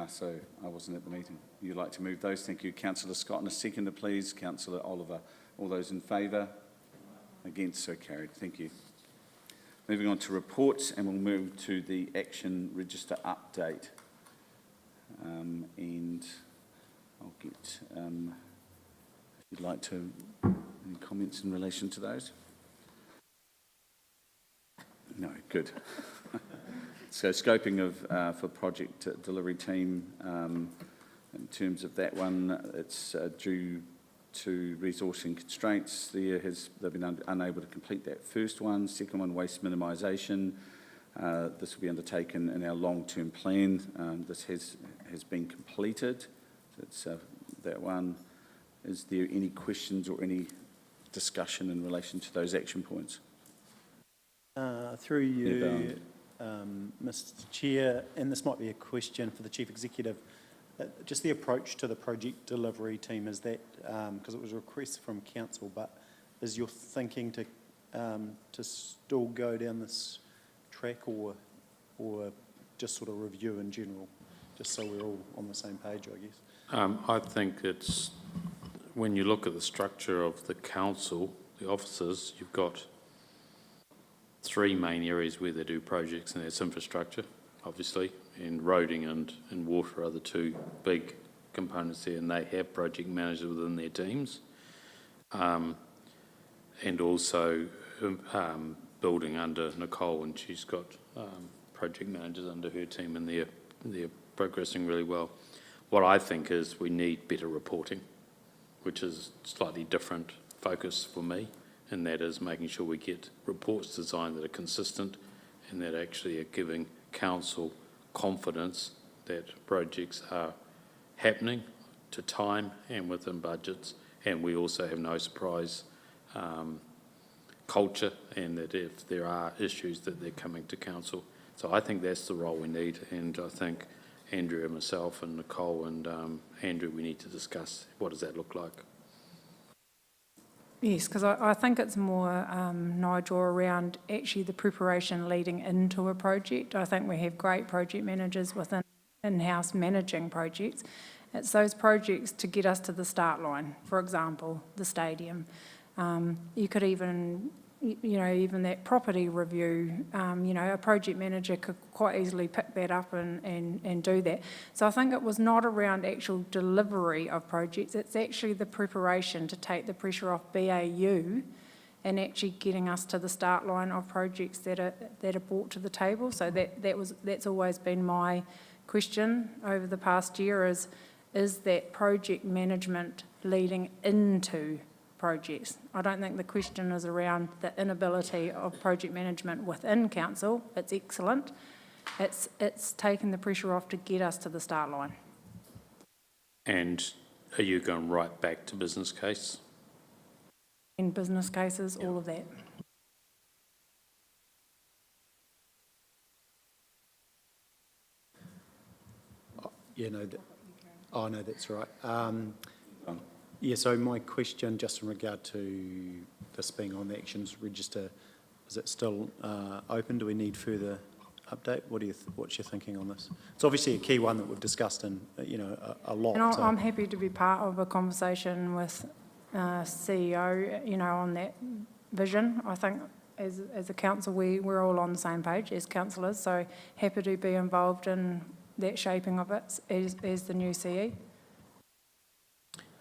so I wasn't at the meeting. You'd like to move those? Thank you. Councillor Scott, and a seconder, please. Councillor Oliver. All those in favour? Against? So carried. Thank you. Moving on to reports, and we'll move to the action register update. And I'll get, if you'd like to, any comments in relation to those? No, good. So scoping of for project delivery team, in terms of that one, it's due to resourcing constraints. They've been unable to complete that first one. Second one, waste minimisation. This will be undertaken in our long-term plan. This has been completed. It's that one. Is there any questions or any discussion in relation to those action points? Through you, Mr. Chair, and this might be a question for the Chief Executive, just the approach to the project delivery team, is that, because it was a request from Council, but is your thinking to still go down this track or just sort of review in general, just so we're all on the same page, I guess? I think it's, when you look at the structure of the Council, the officers, you've got three main areas where they do projects, and that's infrastructure, obviously, and roading and water are the two big components there, and they have project managers within their teams. And also building under Nicole, and she's got project managers under her team, and they're progressing really well. What I think is we need better reporting, which is slightly different focus for me, and that is making sure we get reports designed that are consistent and that actually are giving Council confidence that projects are happening to time and within budgets, and we also have no surprise culture, and that if there are issues that they're coming to Council. So I think that's the role we need, and I think Andrew and myself and Nicole and Andrew, we need to discuss what does that look like. Yes, because I think it's more, Nigel, around actually the preparation leading into a project. I think we have great project managers within in-house managing projects. It's those projects to get us to the start line, for example, the stadium. You could even, even that property review, a project manager could quite easily pick that up and do that. So I think it was not around actual delivery of projects, it's actually the preparation to take the pressure off BAU and actually getting us to the start line of projects that are brought to the table. So that's always been my question over the past year, is that project management leading into projects. I don't think the question is around the inability of project management within Council. It's excellent. It's taking the pressure off to get us to the start line. And are you going right back to business case? In business cases, all of that. Yeah, no, no, that's right. Yeah, so my question, just in regard to this being on the actions register, is it still open? Do we need further update? What's your thinking on this? It's obviously a key one that we've discussed in, a lot. And I'm happy to be part of a conversation with CEO, on that vision. I think as a council, we're all on the same page as councillors, so happy to be involved in that shaping of it as the new CE.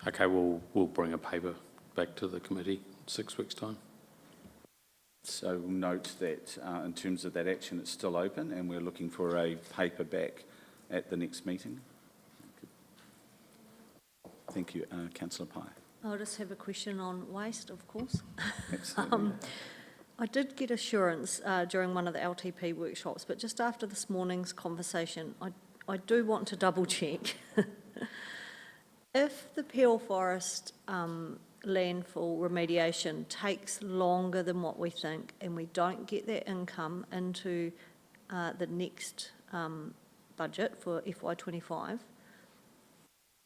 Okay, we'll bring a paper back to the committee in 6 weeks' time. So we'll note that in terms of that action, it's still open, and we're looking for a paper back at the next meeting. Thank you. Councillor Pye. I'll just have a question on waste, of course. Absolutely. I did get assurance during one of the LTP workshops, but just after this morning's conversation, I do want to double check. If the Peel Forest landfill remediation takes longer than what we think, and we don't get that income into the next budget for FY25,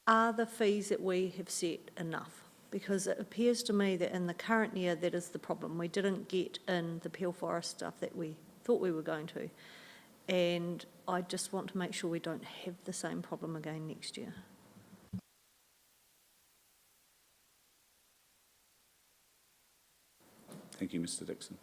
are the fees that we have set enough? Because it appears to me that in the current year, that is the problem. We didn't get in the Peel Forest stuff that we thought we were going to. And I just want to make sure we don't have the same problem again next year. Thank you, Mr Dixon.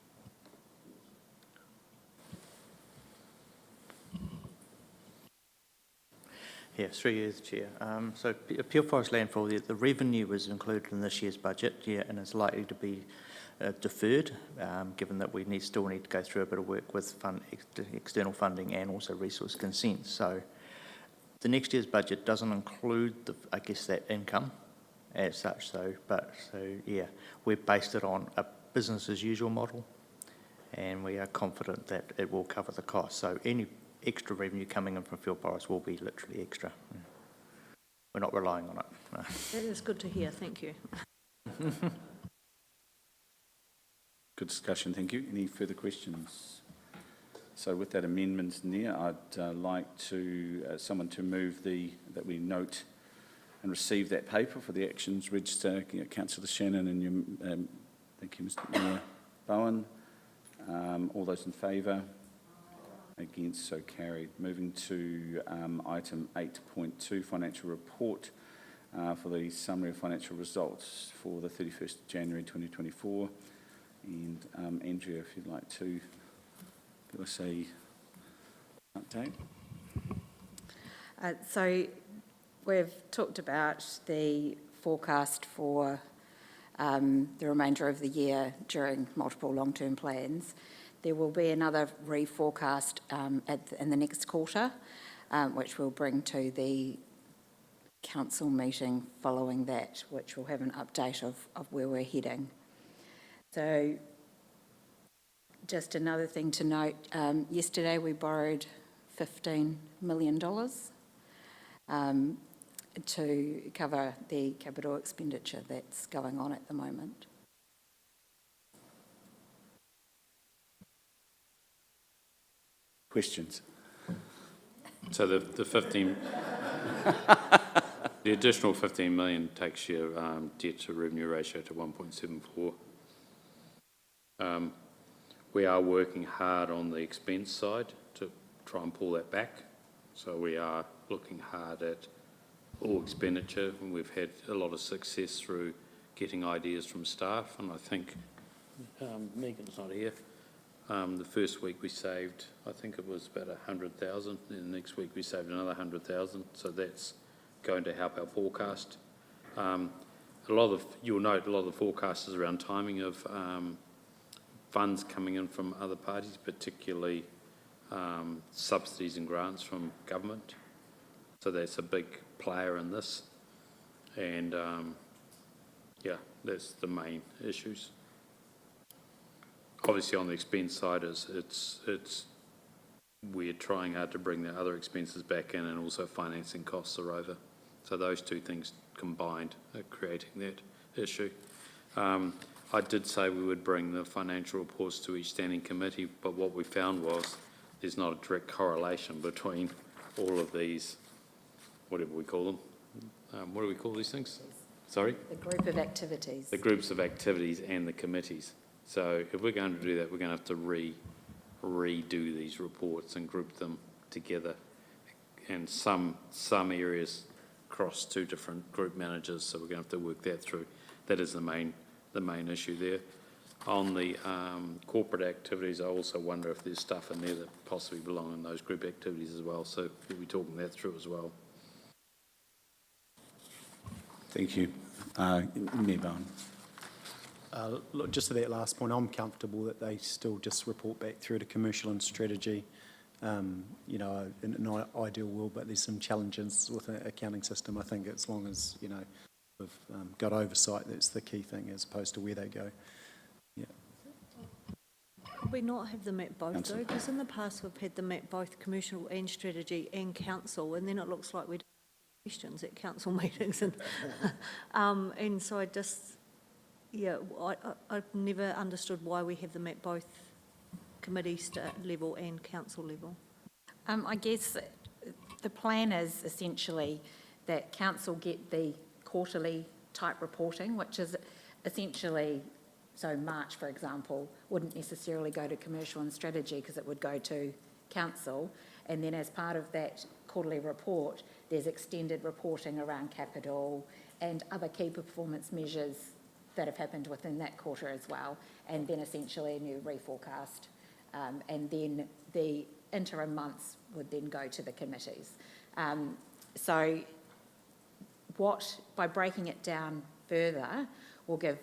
Yeah, 3 years, Chair. So Peel Forest Landfill, the revenue was included in this year's budget, yeah, and is likely to be deferred, given that we still need to go through a bit of work with external funding and also resource consent. So the next year's budget doesn't include, I guess, that income as such. So yeah, we've based it on a business as usual model, and we are confident that it will cover the cost. So any extra revenue coming in from Peel Forest will be literally extra. We're not relying on it. No. That is good to hear, thank you. Good discussion, thank you. Any further questions? So with that amendment in there, I'd like someone to move that we note and receive that paper for the actions register. Councillor Shannon and thank you, Mr Mayor Bowen. All those in favour? Against, so carried. Moving to item 8.2, financial report for the summary of financial results for the 31st of January 2024. And Andrea, if you'd like to give us a update. So we've talked about the forecast for the remainder of the year during multiple long-term plans. There will be another reforecast in the next quarter, which we'll bring to the council meeting following that, which will have an update of where we're heading. So just another thing to note, yesterday we borrowed $15 million to cover the capital expenditure that's going on at the moment. Questions? So the 15, the additional 15 million takes your debt to revenue ratio to 1.74. We are working hard on the expense side to try and pull that back. So we are looking hard at all expenditure, and we've had a lot of success through getting ideas from staff. And I think Megan's not here. The first week we saved, I think it was about 100,000. Then the next week we saved another 100,000. So that's going to help our forecast. You'll note a lot of the forecast is around timing of funds coming in from other parties, particularly subsidies and grants from government. So that's a big player in this. And yeah, that's the main issues. Obviously, on the expense side, we're trying hard to bring the other expenses back in, and also financing costs are over. So those two things combined are creating that issue. I did say we would bring the financial reports to each standing committee, but what we found was there's not a direct correlation between all of these, whatever we call them. What do we call these things? Sorry? The group of activities. The groups of activities and the committees. So if we're going to do that, we're going to have to redo these reports and group them together. And some areas cross two different group managers, so we're going to have to work that through. That is the main issue there. On the corporate activities, I also wonder if there's stuff in there that possibly belong in those group activities as well. So we'll be talking that through as well. Thank you. Mayor Bowen. Look, just to that last point, I'm comfortable that they still just report back through to commercial and strategy. You know, in an ideal world, but there's some challenges with the accounting system. I think as long as, you know, we've got oversight, that's the key thing as opposed to where they go. Yeah. Could we not have them at both though? Because in the past we've had them at both commercial and strategy and council, and then it looks like we don't have questions at council meetings. And so I just, yeah, I've never understood why we have them at both committee level and council level. I guess the plan is essentially that council get the quarterly type reporting, which is essentially, so March, for example, wouldn't necessarily go to commercial and strategy because it would go to council. And then as part of that quarterly report, there's extended reporting around capital and other key performance measures that have happened within that quarter as well, and then essentially a new reforecast. And then the interim months would then go to the committees. So by breaking it down further, will give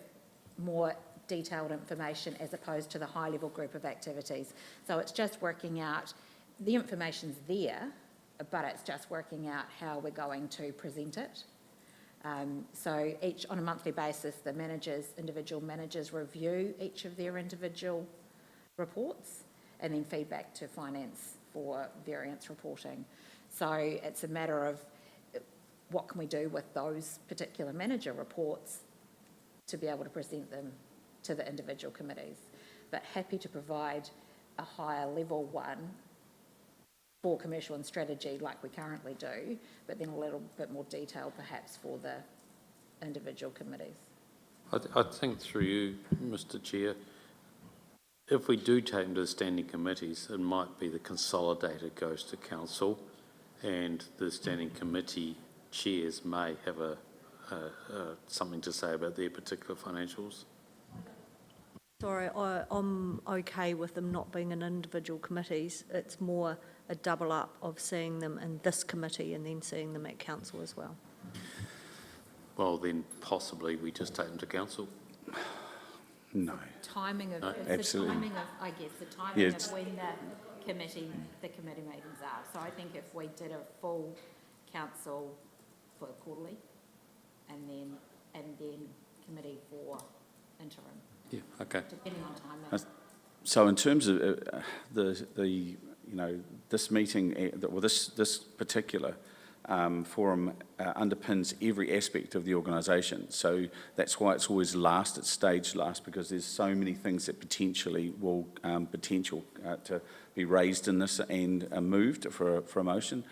more detailed information as opposed to the high-level group of activities. So it's just working out, the information's there, but it's just working out how we're going to present it. So on a monthly basis, the individual managers review each of their individual reports and then feedback to finance for variance reporting. So it's a matter of what can we do with those particular manager reports to be able to present them to the individual committees. But happy to provide a higher level one for commercial and strategy like we currently do, but then a little bit more detail perhaps for the individual committees. I think through you, Mr Chair, if we do take them to the standing committees, it might be the consolidated goes to council, and the standing committee chairs may have something to say about their particular financials. Sorry, I'm okay with them not being in individual committees. It's more a double up of seeing them in this committee and then seeing them at council as well. Well, then possibly we just take them to council. No. Timing of, it's Absolutely. the timing of, I guess, the timing Yeah, of it's- when the committee meetings are. So I think if we did a full council for quarterly and then committee for interim, Yeah, okay. depending on timing. So in terms of this meeting, this particular forum underpins every aspect of the organisation. So that's why it's always last, it's staged last, because there's so many things that potentially will to be raised in this and moved for a motion.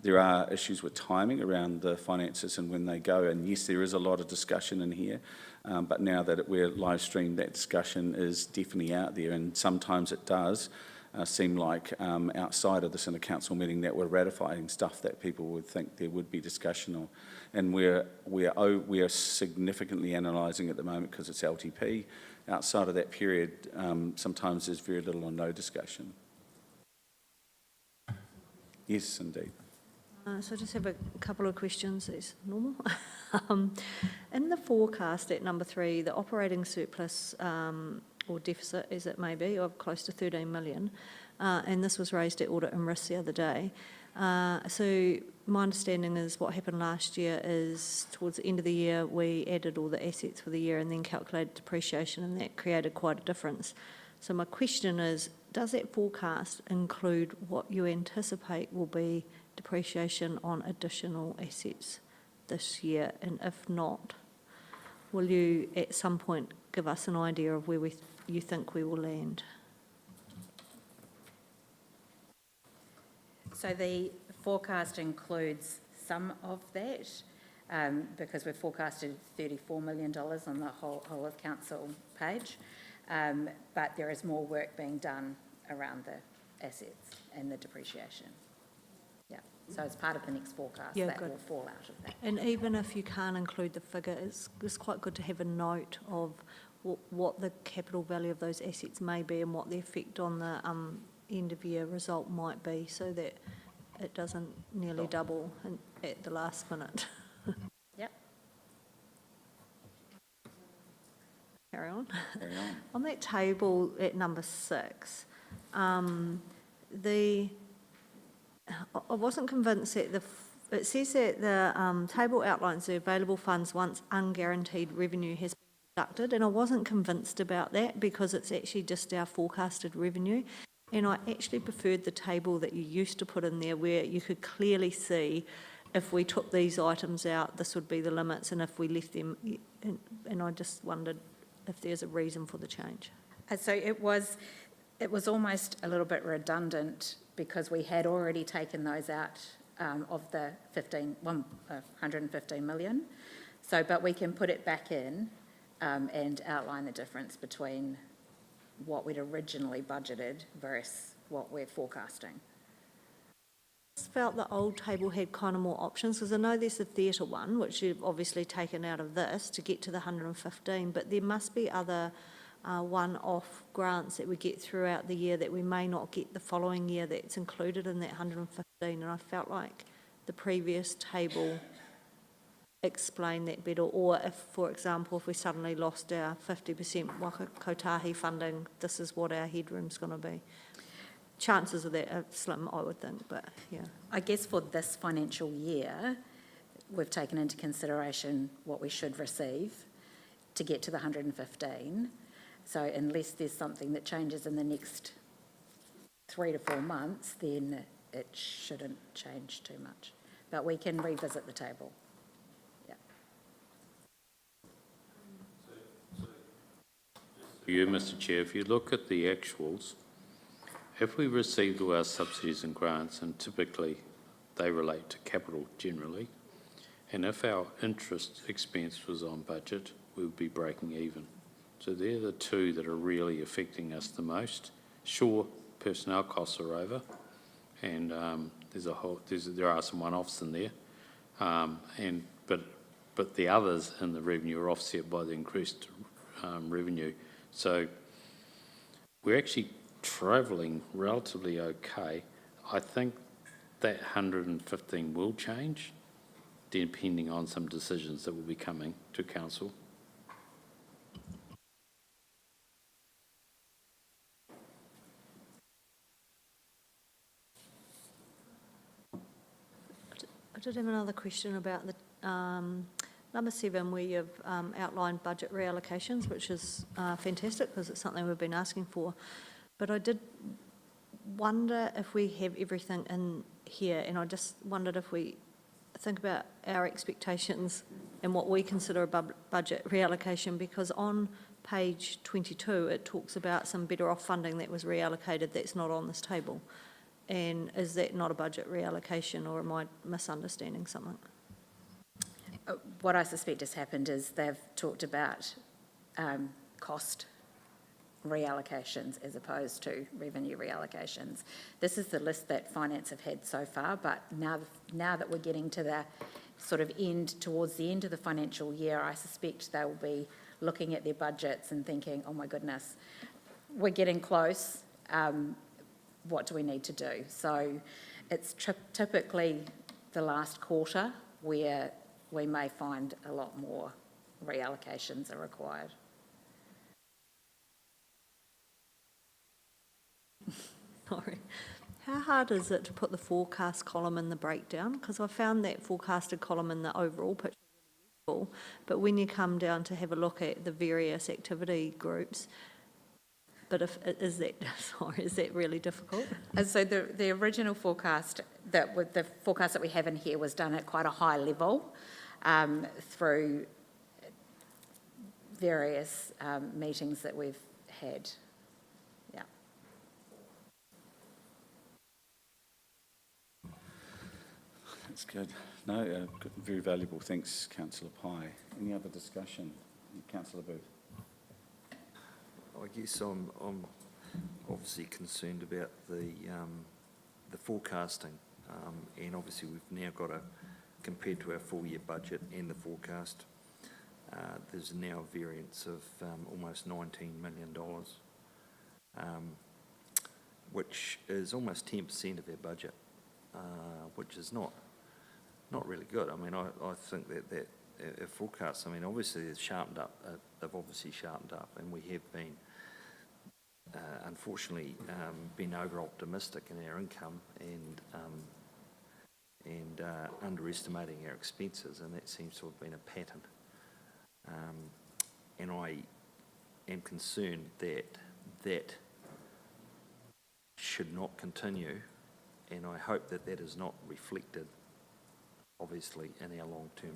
There are issues with timing around the finances and when they go, and yes, there is a lot of discussion in here, but now that we're live streamed, that discussion is definitely out there, and sometimes it does seem like outside of this in a council meeting that we're ratifying stuff that people would think there would be discussion on, and we are significantly analysing at the moment because it's LTP. Outside of that period, sometimes there's very little or no discussion. Yes, indeed. So I just have a couple of questions, as normal. In the forecast at number 3, the operating surplus or deficit, as it may be, of close to 13 million, and this was raised at Audit and Risk the other day. So my understanding is what happened last year is towards the end of the year, we added all the assets for the year and then calculated depreciation, and that created quite a difference. So my question is, does that forecast include what you anticipate will be depreciation on additional assets this year? And if not, will you at some point give us an idea of where you think we will land? So the forecast includes some of that, because we've forecasted $34 million on the whole of council page, but there is more work being done around the assets and the depreciation. Yeah, so it's part of the next forecast that will fall out of that. And even if you can't include the figure, it's quite good to have a note of what the capital value of those assets may be and what the effect on the end of year result might be, so that it doesn't nearly double at the last minute. Yep. Carry on. Carry on. On that table at number 6, I wasn't convinced that it says that the table outlines the available funds once unguaranteed revenue has been deducted, and I wasn't convinced about that because it's actually just our forecasted revenue. And I actually preferred the table that you used to put in there, where you could clearly see if we took these items out, this would be the limits, and if we left them, and I just wondered if there's a reason for the change. So it was almost a little bit redundant because we had already taken those out of the 115 million. So, but we can put it back in and outline the difference between what we'd originally budgeted versus what we're forecasting. Just felt the old table had kind of more options, because I know there's the theatre one, which you've obviously taken out of this to get to the 115, but there must be other one-off grants that we get throughout the year that we may not get the following year that's included in that 115, and I felt like the previous table explained that better, or if, for example, if we suddenly lost our 50% Waka Kotahi funding, this is what our headroom's going to be. Chances of that are slim, I would think, but yeah. I guess for this financial year, we've taken into consideration what we should receive to get to the 115. So unless there's something that changes in the next 3 to 4 months, then it shouldn't change too much. But we can revisit the table. Yeah. You, Mr Chair, if you look at the actuals, if we received all our subsidies and grants, and typically they relate to capital generally, and if our interest expense was on budget, we would be breaking even. So they're the two that are really affecting us the most. Sure, personnel costs are over, and there are some one-offs in there, but the others in the revenue are offset by the increased revenue. So we're actually travelling relatively okay. I think that 115 will change, depending on some decisions that will be coming to council. I did have another question about the number 7, where you've outlined budget reallocations, which is fantastic because it's something we've been asking for. But I did wonder if we have everything in here, and I just wondered if we think about our expectations and what we consider a budget reallocation, because on page 22 it talks about some better off funding that was reallocated that's not on this table. And is that not a budget reallocation, or am I misunderstanding something? What I suspect has happened is they've talked about cost reallocations as opposed to revenue reallocations. This is the list that Finance have had so far, but now that we're getting to the sort of towards the end of the financial year, I suspect they'll be looking at their budgets and thinking, oh my goodness, we're getting close, what do we need to do? So it's typically the last quarter where we may find a lot more reallocations are required. Sorry. How hard is it to put the forecast column in the breakdown? Because I found that forecasted column in the overall picture really useful, but when you come down to have a look at the various activity groups, but is that really difficult? And so the original forecast the forecast that we have in here was done at quite a high level through various meetings that we've had. Yeah. That's good. No, very valuable. Thanks, Councillor Pye. Any other discussion? Councillor Booth. I guess I'm obviously concerned about the forecasting, and obviously we've now got compared to our full year budget and the forecast, there's now a variance of almost $19 million, which is almost 10% of our budget, which is not really good. I mean, I think that our forecasts, I mean, obviously they've sharpened up, and we have been, unfortunately, been over-optimistic in our income and underestimating our expenses, and that seems to have been a pattern. And I am concerned that should not continue, and I hope that is not reflected, obviously, in our long-term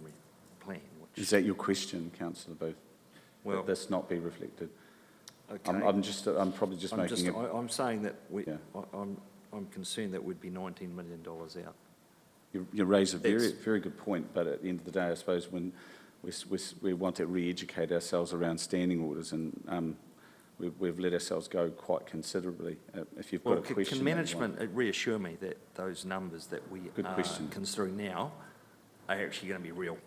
plan. Is that your question, Councillor Booth? Well, that this not be reflected? Okay. I'm probably just making it. I'm saying that Yeah. I'm concerned that we'd be $19 million out. You raise a very good point, but at the end of the day, I suppose when we want to re-educate ourselves around standing orders, and we've let ourselves go quite considerably. If you've got Well, a question. can that you management reassure me that those numbers that we Good are question. considering now are actually going to be real?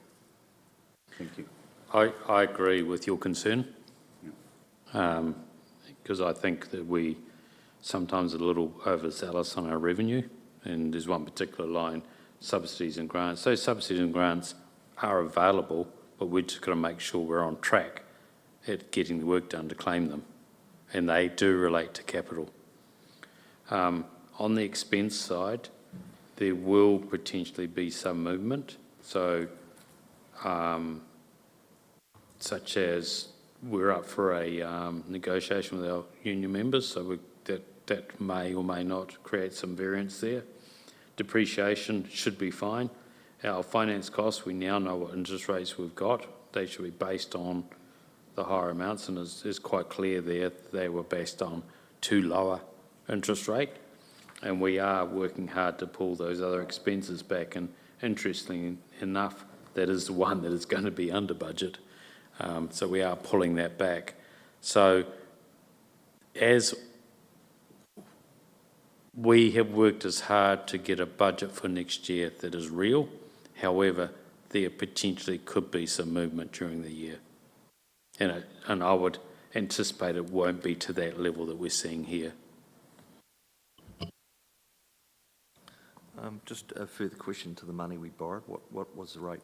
Thank you. I agree with your concern, because I think that we sometimes are a little overzealous on our revenue, and there's one particular line, subsidies and grants. Those subsidies and grants are available, but we've just got to make sure we're on track at getting the work done to claim them, and they do relate to capital. On the expense side, there will potentially be some movement, so such as we're up for a negotiation with our union members, so that may or may not create some variance there. Depreciation should be fine. Our finance costs, we now know what interest rates we've got. They should be based on the higher amounts, and it's quite clear there they were based on too lower interest rate. And we are working hard to pull those other expenses back, and interestingly enough, that is the one that is going to be under budget. So we are pulling that back. So as we have worked as hard to get a budget for next year that is real, however, there potentially could be some movement during the year. And I would anticipate it won't be to that level that we're seeing here. Just a further question to the money we borrowed. What was the rate?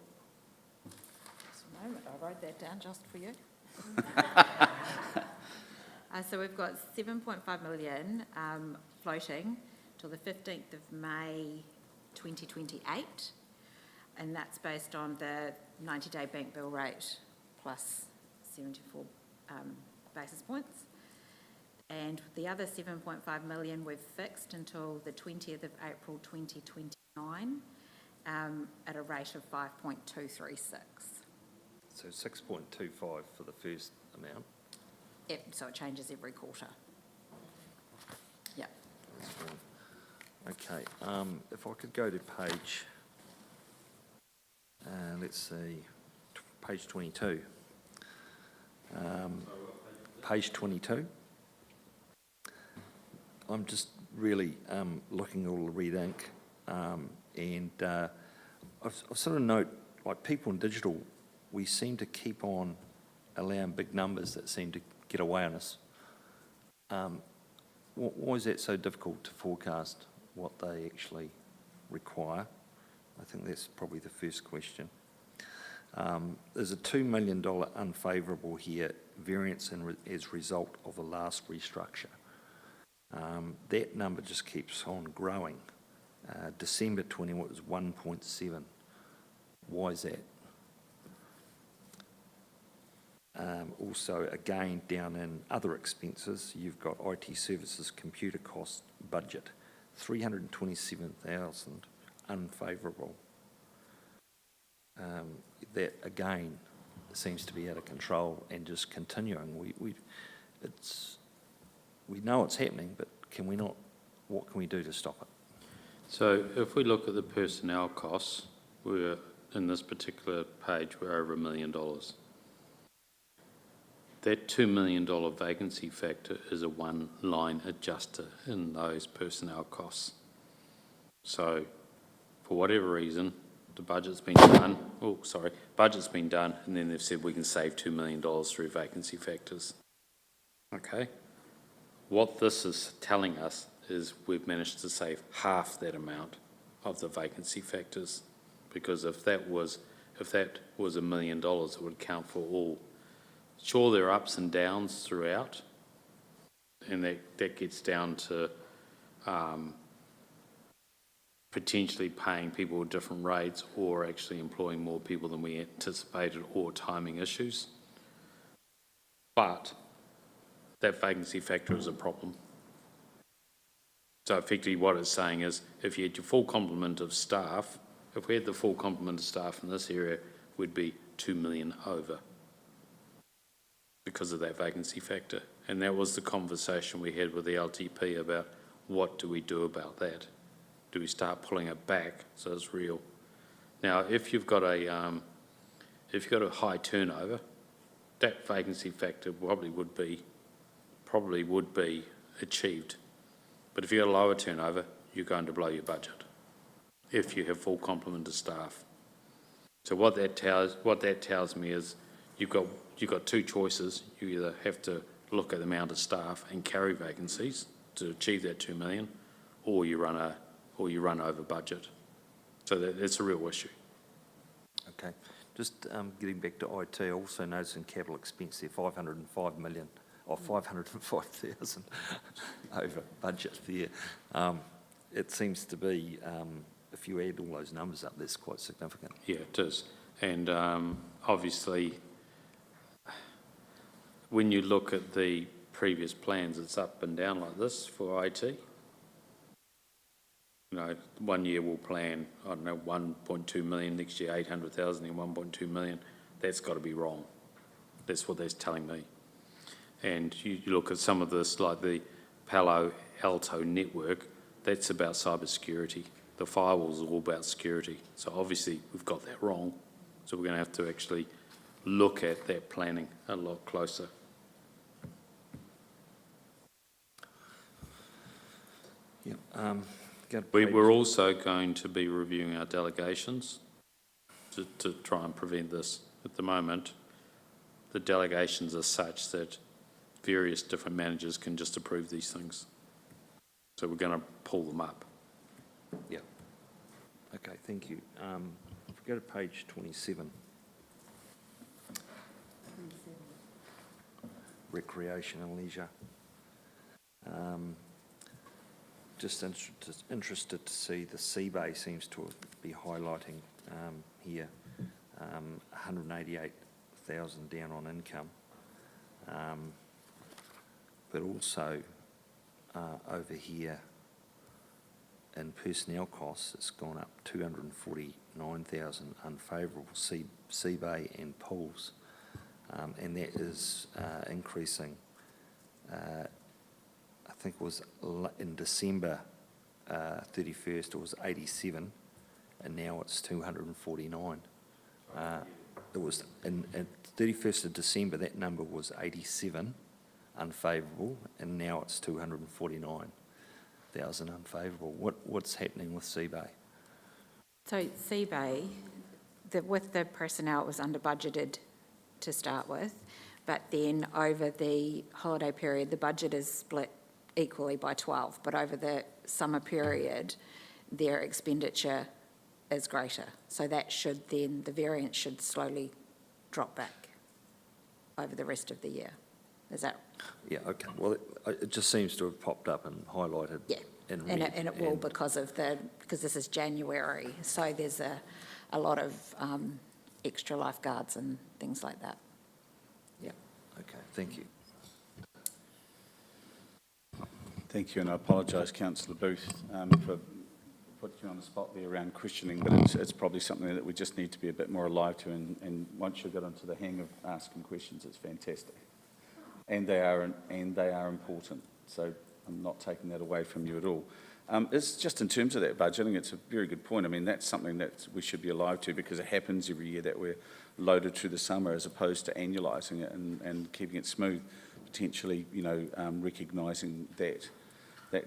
Just a moment, I wrote that down just for you. So we've got 7.5 million floating till the 15th of May 2028, and that's based on the 90-day bank bill rate plus 74 basis points. And the other 7.5 million we've fixed until the 20th of April 2029 at a rate of 5.236. So 6.25 for the first amount. Yep, so it changes every quarter. Yep. That's fine. Okay, if I could go to page, let's see, page 22. Page 22. I'm just really looking at all the red ink, and I've sort of note, like people in digital, we seem to keep on allowing big numbers that seem to get away on us. Why is that so difficult to forecast what they actually require? I think that's probably the first question. There's a $2 million unfavourable here, variance as a result of the last restructure. That number just keeps on growing. December 21 was 1.7. Why is that? Also, again, down in other expenses, you've got IT services computer cost budget, 327,000 unfavourable. That, again, seems to be out of control and just continuing. We know it's happening, but what can we do to stop it? So if we look at the personnel costs, we're in this particular page, we're over $1 million. That $2 million vacancy factor is a one-line adjuster in those personnel costs. So for whatever reason, the budget's been done, and then they've said we can save $2 million through vacancy factors. Okay? What this is telling us is we've managed to save half that amount of the vacancy factors, because if that was $1 million, it would count for all. Sure, there are ups and downs throughout, and that gets down to potentially paying people at different rates or actually employing more people than we anticipated, or timing issues. But that vacancy factor is a problem. So effectively what it's saying is, if you had your full complement of staff, if we had the full complement of staff in this area, we'd be 2 million over because of that vacancy factor. And that was the conversation we had with the LTP about what do we do about that? Do we start pulling it back so it's real? Now, if you've got a high turnover, that vacancy factor probably would be probably would be achieved. But if you've got a lower turnover, you're going to blow your budget if you have full complement of staff. So what that tells me is you've got two choices. You either have to look at the amount of staff and carry vacancies to achieve that 2 million, or you run over budget. So that's a real issue. Okay. Just getting back to IT, I also noticed in capital expense there 505 million, or 505,000 over budget there. It seems to be, if you add all those numbers up, that's quite significant. Yeah, it is. And obviously, when you look at the previous plans, it's up and down like this for IT. You know, 1 year we'll plan, I don't know, 1.2 million, next year 800,000 and 1.2 million. That's got to be wrong. That's what that's telling me. And you look at some of this, like the Palo Alto network, that's about cybersecurity. The firewalls are all about security. So obviously we've got that wrong. So we're going to have to actually look at that planning a lot closer. Yeah. Go to We're also going to be reviewing our delegations to try and prevent this. At the moment, the delegations are such that various different managers can just approve these things. So we're going to pull them up. Yeah. Okay, thank you. If we go to page 27. Recreation and leisure. Just interested to see the Seabay seems to be highlighting here, 188,000 down on income, but also over here in personnel costs, it's gone up 249,000 unfavourable, Seabay and pools, and that is increasing. I think it was in December 31st, it was 87, and now it's 249. It was in 31st of December, that number was 87 unfavourable, and now it's 249,000 unfavourable. What's happening with Seabay? So Seabay, with the personnel, it was under budgeted to start with, but then over the holiday period, the budget is split equally by 12, but over the summer period, their expenditure is greater. So that should then, the variance should slowly drop back over the rest of the year. Is that? Yeah, okay. Well, it just seems to have popped up and highlighted. Yeah, in and red, it will because this is January, so there's a lot of extra lifeguards and things like that. Yeah, okay, thank you. Thank you, and I apologise, Councillor Booth, for putting you on the spot there around questioning, but it's probably something that we just need to be a bit more alive to, and once you get into the hang of asking questions, it's fantastic. And they are important, so I'm not taking that away from you at all. It's just in terms of that budgeting, it's a very good point. I mean, that's something that we should be alive to because it happens every year that we're loaded through the summer as opposed to annualising it and keeping it smooth, potentially, you know, recognising that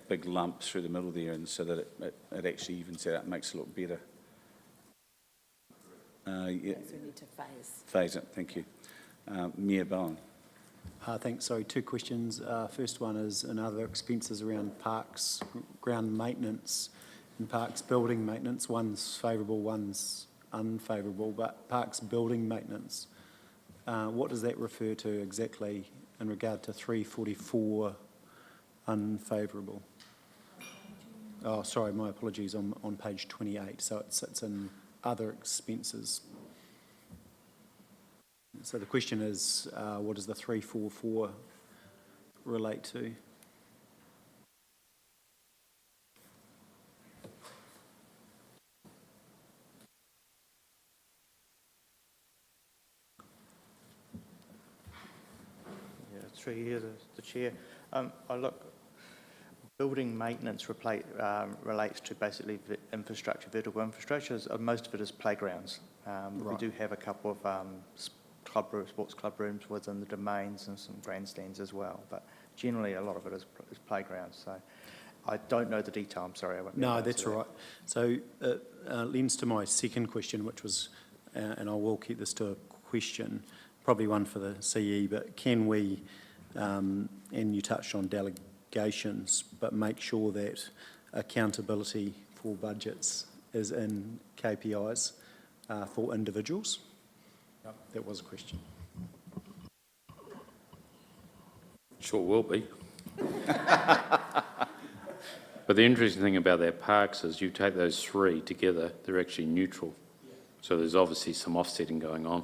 big lump through the middle there, and so that it actually evens out and makes it look better. Yeah. So we need to phase. Phase it, thank you. Mayor Bowen. Thanks. Sorry, two questions. First one is in other expenses around parks, ground maintenance and parks building maintenance. One's favourable, one's unfavourable, but parks building maintenance, what does that refer to exactly in regard to 344 unfavourable? Oh, sorry, my apologies, on page 28, so it sits in other expenses. So the question is, what does the 344 relate to? Yeah, 3 years as the chair. Building maintenance relates to basically infrastructure, vertical infrastructure. Most of it is playgrounds. We do have a couple of sports club rooms within the domains and some grandstands as well, but generally a lot of it is playgrounds. So I don't know the detail, I'm sorry. I won't be able No, to that's answer all right. So lends to my second question, which was, and I will keep this to a question, probably one for the CE, but can we, and you touched on delegations, but make sure that accountability for budgets is in KPIs for individuals? Yep. That was a question. Sure will be. But the interesting thing about their parks is you take those three together, they're actually neutral. So there's obviously some offsetting going on.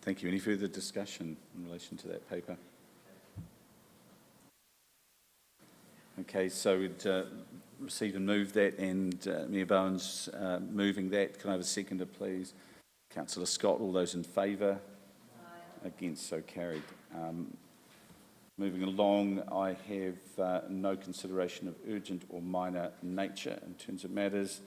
Thank you. Any further discussion in relation to that paper? Okay, so we'd receive and move that, and Mayor Bowen's moving that. Can I have a seconder, please? Councillor Scott, all those in favour? Against, so carried. Moving along, I have no consideration of urgent or minor nature in terms of matters.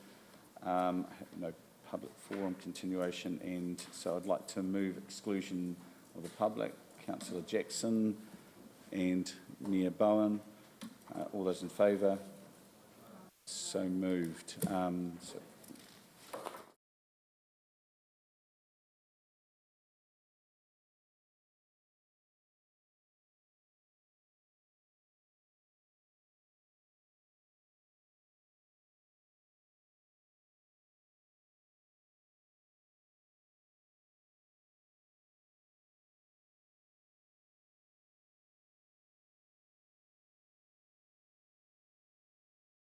I have no public forum continuation, and so I'd like to move exclusion of the public. Councillor Jackson and Mayor Bowen, all those in favour? So moved. So